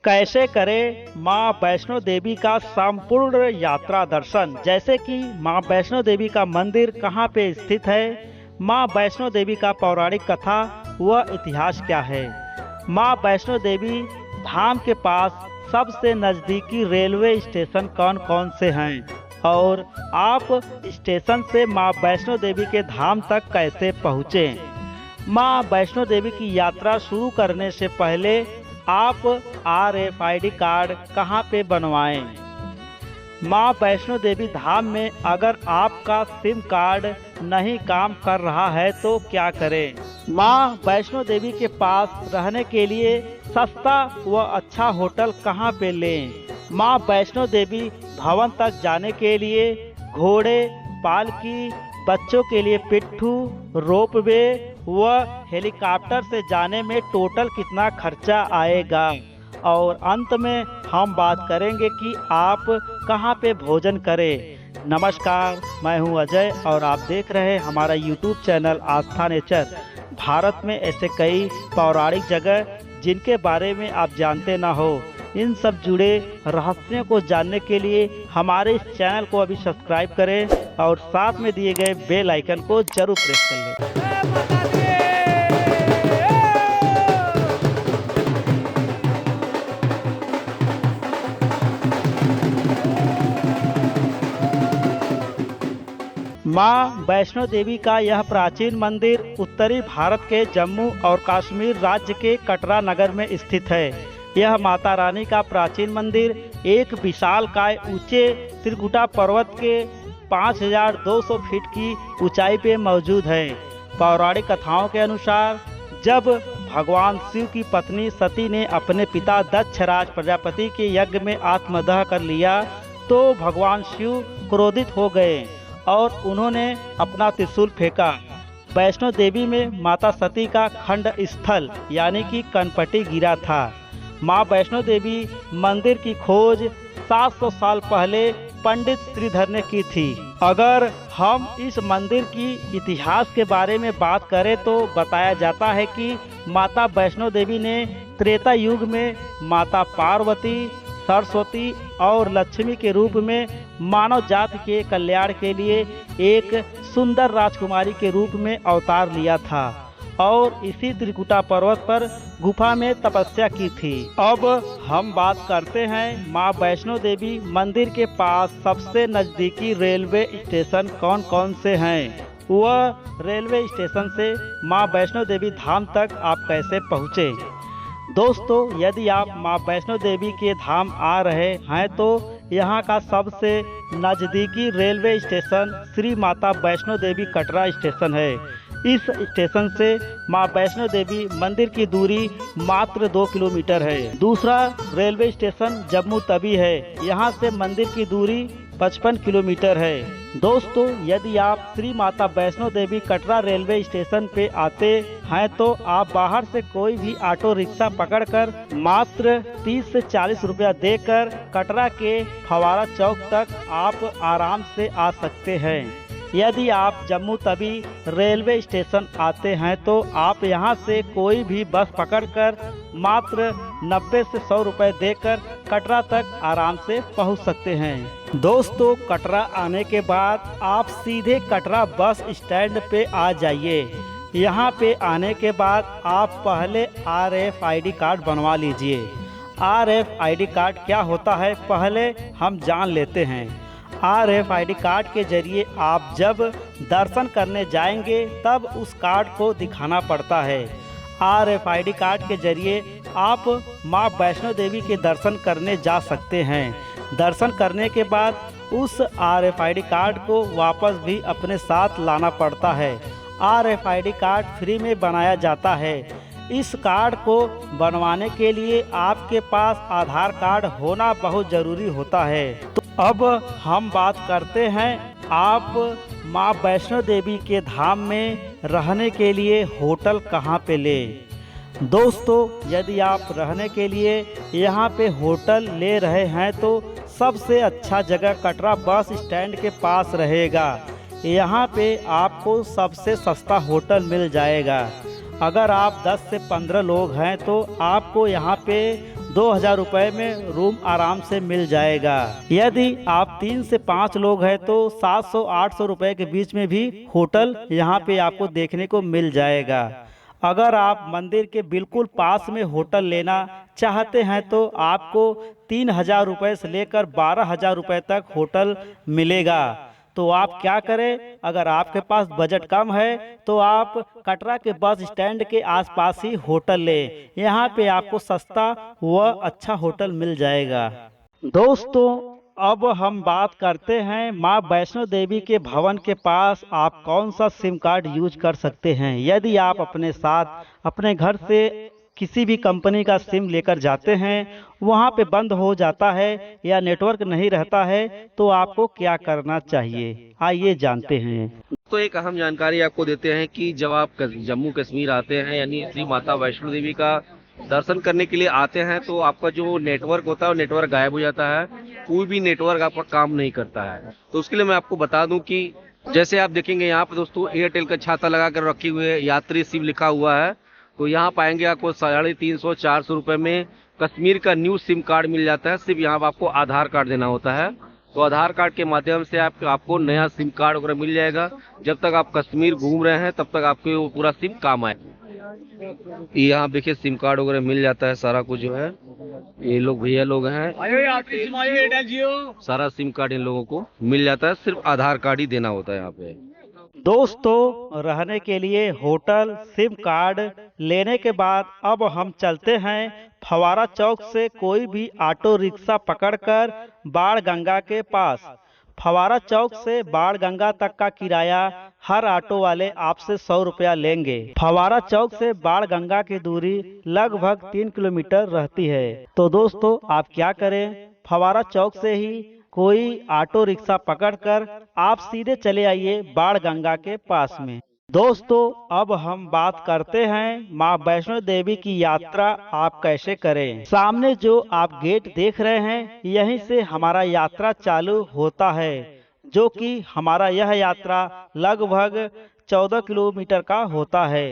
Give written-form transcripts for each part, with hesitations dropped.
कैसे करें मां वैष्णो देवी का संपूर्ण यात्रा दर्शन। जैसे कि मां वैष्णो देवी का मंदिर कहां पे स्थित है, मां वैष्णो देवी का पौराणिक कथा व इतिहास क्या है, मां वैष्णो देवी धाम के पास सबसे नज़दीकी रेलवे स्टेशन कौन कौन से हैं और आप स्टेशन से मां वैष्णो देवी के धाम तक कैसे पहुँचें। मां वैष्णो देवी की यात्रा शुरू करने से पहले आप RFID कार्ड कहां पे बनवाएं। मां वैष्णो देवी धाम में अगर आपका सिम कार्ड नहीं काम कर रहा है तो क्या करें। मां वैष्णो देवी के पास रहने के लिए सस्ता व अच्छा होटल कहां पे लें। मां वैष्णो देवी भवन तक जाने के लिए घोड़े, पालकी, बच्चों के लिए पिट्ठू, रोपवे व हेलीकॉप्टर से जाने में टोटल कितना खर्चा आएगा। और अंत में हम बात करेंगे कि आप कहां पे भोजन करें। नमस्कार, मैं हूं अजय और आप देख रहे हैं हमारा YouTube चैनल आस्था नेचर। भारत में ऐसे कई पौराणिक जगह जिनके बारे में आप जानते ना हो, इन सब जुड़े रहस्यों को जानने के लिए हमारे इस चैनल को अभी सब्सक्राइब करें और साथ में दिए गए बेल आइकन को जरूर प्रेस कर लें। मां वैष्णो देवी का यह प्राचीन मंदिर उत्तरी भारत के जम्मू और कश्मीर राज्य के कटरा नगर में स्थित है। यह माता रानी का प्राचीन मंदिर एक विशालकाय ऊंचे त्रिकुटा पर्वत के 5200 फीट की ऊंचाई पे मौजूद है। पौराणिक कथाओं के अनुसार जब भगवान शिव की पत्नी सती ने अपने पिता दक्षराज प्रजापति के यज्ञ में आत्मदाह कर लिया तो भगवान शिव क्रोधित हो गए और उन्होंने अपना त्रिशूल फेंका। वैष्णो देवी में माता सती का खंड स्थल यानी कि कनपटी गिरा था। मां वैष्णो देवी मंदिर की खोज 700 साल पहले पंडित श्रीधर ने की थी। अगर हम इस मंदिर की इतिहास के बारे में बात करें तो बताया जाता है कि माता वैष्णो देवी ने त्रेता युग में माता पार्वती, सरस्वती और लक्ष्मी के रूप में मानव जाति के कल्याण के लिए एक सुंदर राजकुमारी के रूप में अवतार लिया था और इसी त्रिकुटा पर्वत पर गुफा में तपस्या की थी। अब हम बात करते हैं मां वैष्णो देवी मंदिर के पास सबसे नज़दीकी रेलवे स्टेशन कौन कौन से हैं। वह रेलवे स्टेशन से मां वैष्णो देवी धाम तक आप कैसे पहुँचे। दोस्तों, यदि आप मां वैष्णो देवी के धाम आ रहे हैं तो यहाँ का सबसे नज़दीकी railway station Shri Mata Vaishno Devi Katra station है। इस स्टेशन से मां वैष्णो देवी मंदिर की दूरी मात्र 2 किलोमीटर है। दूसरा रेलवे स्टेशन जम्मू तवी है, यहाँ से मंदिर की दूरी 55 किलोमीटर है। दोस्तों, यदि आप श्री माता वैष्णो देवी कटरा रेलवे स्टेशन पे आते हैं तो आप बाहर से कोई भी ऑटो रिक्शा पकड़कर मात्र 30 से 40 रुपया देकर कटरा के फवारा चौक तक आप आराम से आ सकते हैं। यदि आप जम्मू तवी रेलवे स्टेशन आते हैं तो आप यहां से कोई भी बस पकड़कर मात्र 90 से 100 रुपए देकर कटरा तक आराम से पहुंच सकते हैं। दोस्तों, कटरा आने के बाद आप सीधे कटरा बस स्टैंड पे आ जाइए। यहां पे आने के बाद आप पहले RFID कार्ड बनवा लीजिए। RFID कार्ड क्या होता है पहले हम जान लेते हैं। RFID कार्ड के जरिए आप जब दर्शन करने जाएंगे तब उस कार्ड को दिखाना पड़ता है। RFID कार्ड के जरिए आप मां वैष्णो देवी के दर्शन करने जा सकते हैं। दर्शन करने के बाद उस RFID कार्ड को वापस भी अपने साथ लाना पड़ता है। RFID कार्ड फ्री में बनाया जाता है। इस कार्ड को बनवाने के लिए आपके पास आधार कार्ड होना बहुत ज़रूरी होता है। तो अब हम बात करते हैं आप मां वैष्णो देवी के धाम में रहने के लिए होटल कहां पे लें। दोस्तों, यदि आप रहने के लिए यहां पे होटल ले रहे हैं तो सबसे अच्छा जगह कटरा बस स्टैंड के पास रहेगा। यहाँ पे आपको सबसे सस्ता होटल मिल जाएगा। अगर आप 10 से 15 लोग हैं तो आपको यहाँ पे 2,000 रुपए में रूम आराम से मिल जाएगा। यदि आप 3 से 5 लोग हैं तो 700-800 रुपए के बीच में भी होटल यहाँ पे आपको देखने को मिल जाएगा। अगर आप मंदिर के बिल्कुल पास में होटल लेना चाहते हैं तो आपको 3,000 रुपए से लेकर 12,000 रुपए तक होटल मिलेगा। तो आप क्या करें, अगर आपके पास बजट कम है तो आप कटरा के बस स्टैंड के आसपास ही होटल लें। यहाँ पे आपको सस्ता व अच्छा होटल मिल जाएगा। दोस्तों, अब हम बात करते हैं माँ वैष्णो देवी के भवन के पास आप कौन सा सिम कार्ड यूज कर सकते हैं। यदि आप अपने साथ अपने घर से किसी भी कंपनी का सिम लेकर जाते हैं, वहाँ पे बंद हो जाता है या नेटवर्क नहीं रहता है, तो आपको क्या करना चाहिए, आइए जानते हैं। तो एक अहम जानकारी आपको देते हैं कि जब आप जम्मू कश्मीर आते हैं यानी श्री माता वैष्णो देवी का दर्शन करने के लिए आते हैं तो आपका जो नेटवर्क होता है वो नेटवर्क गायब हो जाता है, कोई भी नेटवर्क आपका काम नहीं करता है। तो उसके लिए मैं आपको बता दूं कि जैसे आप देखेंगे यहाँ पे दोस्तों एयरटेल का छाता लगा कर रखी हुई है, यात्री सिम लिखा हुआ है, तो यहाँ पाएंगे आपको 350-400 रुपए में कश्मीर का न्यू सिम कार्ड मिल जाता है। सिर्फ यहाँ आपको आधार कार्ड देना होता है, तो आधार कार्ड के माध्यम से आपको नया सिम कार्ड वगैरह मिल जाएगा। जब तक आप कश्मीर घूम रहे हैं तब तक आपके वो पूरा सिम काम आए। यहाँ देखिए सिम कार्ड वगैरह मिल जाता है, सारा कुछ जो है ये लोग भैया लोग हैं, सारा सिम कार्ड इन लोगों को मिल जाता है, सिर्फ आधार कार्ड ही देना होता है यहाँ पे। दोस्तों, रहने के लिए होटल, सिम कार्ड लेने के बाद अब हम चलते हैं फवारा चौक से कोई भी ऑटो रिक्शा पकड़कर बाण गंगा के पास। फवारा चौक से बाण गंगा तक का किराया हर ऑटो वाले आपसे 100 रुपया लेंगे। फवारा चौक से बाण गंगा की दूरी लगभग 3 किलोमीटर रहती है। तो दोस्तों, आप क्या करें, फवारा चौक से ही कोई ऑटो रिक्शा पकड़कर आप सीधे चले आइए बाण गंगा के पास में। दोस्तों, अब हम बात करते हैं माँ वैष्णो देवी की यात्रा आप कैसे करें। सामने जो आप गेट देख रहे हैं, यहीं से हमारा यात्रा चालू होता है, जो कि हमारा यह यात्रा लगभग 14 किलोमीटर का होता है।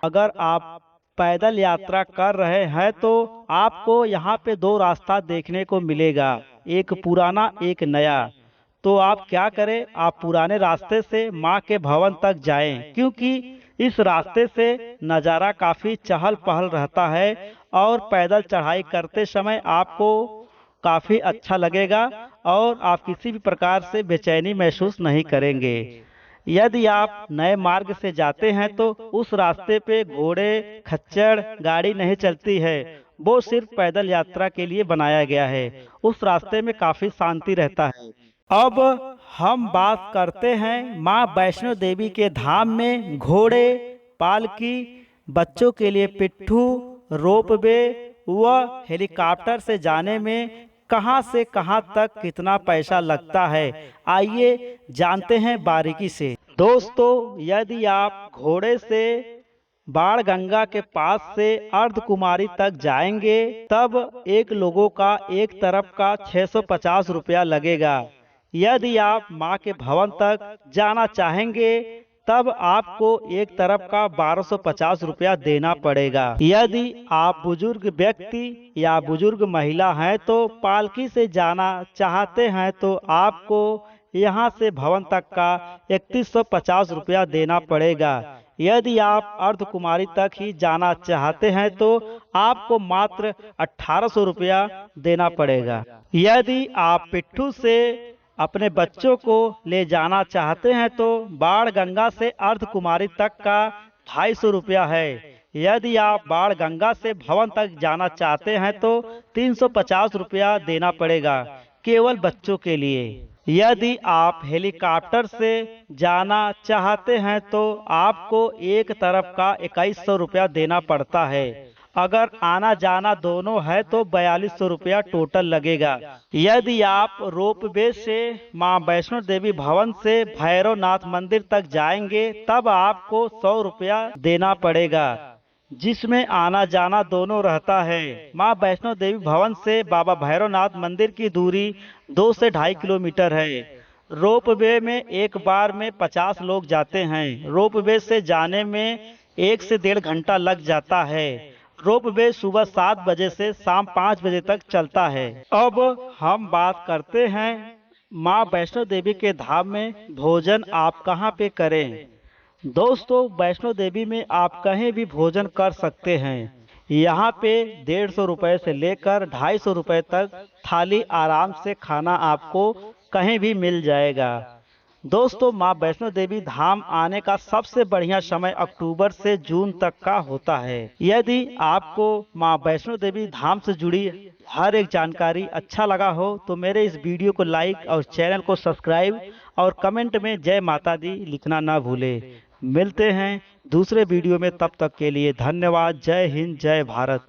अगर आप पैदल यात्रा कर रहे हैं तो आपको यहाँ पे 2 रास्ता देखने को मिलेगा, एक पुराना एक नया। तो आप क्या करें, आप पुराने रास्ते से माँ के भवन तक जाएं, क्योंकि इस रास्ते से नज़ारा काफ़ी चहल पहल रहता है और पैदल चढ़ाई करते समय आपको काफ़ी अच्छा लगेगा और आप किसी भी प्रकार से बेचैनी महसूस नहीं करेंगे। यदि आप नए मार्ग से जाते हैं तो उस रास्ते पे घोड़े, खच्चर गाड़ी नहीं चलती है, वो सिर्फ पैदल यात्रा के लिए बनाया गया है। उस रास्ते में काफ़ी शांति रहता है। अब हम बात करते हैं माँ वैष्णो देवी के धाम में घोड़े, पालकी, बच्चों के लिए पिट्ठू, रोपवे व हेलीकॉप्टर से जाने में कहां से कहां तक कितना पैसा लगता है, आइए जानते हैं बारीकी से। दोस्तों, यदि आप घोड़े से बाण गंगा के पास से अर्धकुमारी तक जाएंगे तब एक लोगों का एक तरफ का 650 रुपया लगेगा। यदि आप माँ के भवन तक जाना चाहेंगे तब आपको एक तरफ का 1250 रुपया देना पड़ेगा। यदि आप बुजुर्ग व्यक्ति या बुजुर्ग महिला हैं तो पालकी से जाना चाहते हैं तो आपको यहाँ से भवन तक का 3150 रुपया देना पड़ेगा। यदि आप अर्धकुमारी तक ही जाना चाहते हैं तो आपको मात्र 1800 रुपया देना पड़ेगा। यदि आप पिट्ठू से अपने बच्चों को ले जाना चाहते हैं तो बाण गंगा से अर्धकुमारी तक का 250 रुपया है। यदि आप बाण गंगा से भवन तक जाना चाहते हैं तो 350 रुपया देना पड़ेगा केवल बच्चों के लिए। यदि आप हेलीकॉप्टर से जाना चाहते हैं तो आपको एक तरफ का 2100 रुपया देना पड़ता है। अगर आना जाना दोनों है तो 4200 रुपया टोटल लगेगा। यदि आप रोपवे से माँ वैष्णो देवी भवन से भैरवनाथ मंदिर तक जाएंगे तब आपको 100 रुपया देना पड़ेगा, जिसमें आना जाना दोनों रहता है। माँ वैष्णो देवी भवन से बाबा भैरवनाथ मंदिर की दूरी 2 से 2.5 किलोमीटर है। रोपवे में एक बार में 50 लोग जाते हैं। रोपवे से जाने में 1 से 1.5 घंटा लग जाता है। रोपवे सुबह 7 बजे से शाम 5 बजे तक चलता है। अब हम बात करते हैं माँ वैष्णो देवी के धाम में भोजन आप कहाँ पे करें। दोस्तों, वैष्णो देवी में आप कहीं भी भोजन कर सकते हैं। यहाँ पे 150 रुपए से लेकर 250 रुपए तक थाली आराम से खाना आपको कहीं भी मिल जाएगा। दोस्तों, माँ वैष्णो देवी धाम आने का सबसे बढ़िया समय अक्टूबर से जून तक का होता है। यदि आपको माँ वैष्णो देवी धाम से जुड़ी हर एक जानकारी अच्छा लगा हो तो मेरे इस वीडियो को लाइक और चैनल को सब्सक्राइब और कमेंट में जय माता दी लिखना ना भूले। मिलते हैं दूसरे वीडियो में, तब तक के लिए धन्यवाद। जय हिंद, जय भारत।